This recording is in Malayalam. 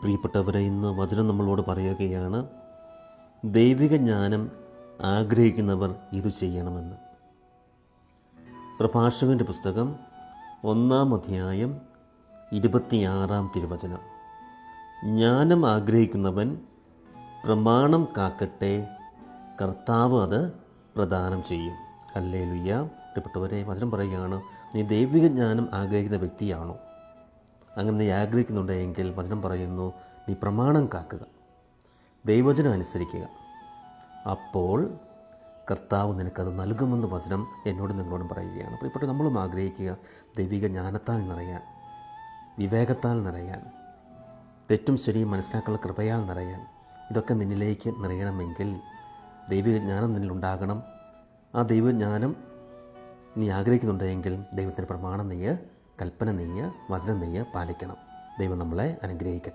പ്രിയപ്പെട്ടവരെ, ഇന്ന് വചനം നമ്മളോട് പറയുകയാണ്, ദൈവിക ജ്ഞാനം ആഗ്രഹിക്കുന്നവർ ഇത് ചെയ്യണമെന്ന്. പ്രഭാഷകൻ്റെ പുസ്തകം 1-ാം അധ്യായം 26-ാം തിരുവചനം. ജ്ഞാനം ആഗ്രഹിക്കുന്നവൻ പ്രമാണം കാക്കട്ടെ, കർത്താവ് അത് പ്രദാനം ചെയ്യും. ഹല്ലേലൂയ. പ്രിയപ്പെട്ടവരെ, വചനം പറയുകയാണ്, നീ ദൈവിക ജ്ഞാനം ആഗ്രഹിക്കുന്ന വ്യക്തിയാണോ? അങ്ങനെ നീ ആഗ്രഹിക്കുന്നുണ്ടെങ്കിൽ വചനം പറയുന്നു, നീ പ്രമാണം കാക്കുക, ദൈവവചനം അനുസരിക്കുക. അപ്പോൾ കർത്താവ് നിനക്കത് നൽകുമെന്ന് വചനം എന്നോടും നിങ്ങളോടും പറയുകയാണ്. പ്രിയപ്പെട്ട, നമ്മളും ആഗ്രഹിക്കുക ദൈവിക ജ്ഞാനത്താൽ നിറയാൻ, വിവേകത്താൽ നിറയാൻ, തെറ്റും ശരിയും മനസ്സിലാക്കാനുള്ള കൃപയാൽ നിറയാൻ. ഇതൊക്കെ നിന്നിലേക്ക് നിറയണമെങ്കിൽ ദൈവിക ജ്ഞാനം നിന്നിലുണ്ടാകണം. ആ ദൈവജ്ഞാനം നീ ആഗ്രഹിക്കുന്നുണ്ടെങ്കിൽ ദൈവത്തിൻ്റെ പ്രമാണം നെയ്യ്, കൽപ്പന നെയ്യ്, വചനം നെയ്യ് പാലിക്കണം. ദൈവം നമ്മളെ അനുഗ്രഹിക്കട്ടെ.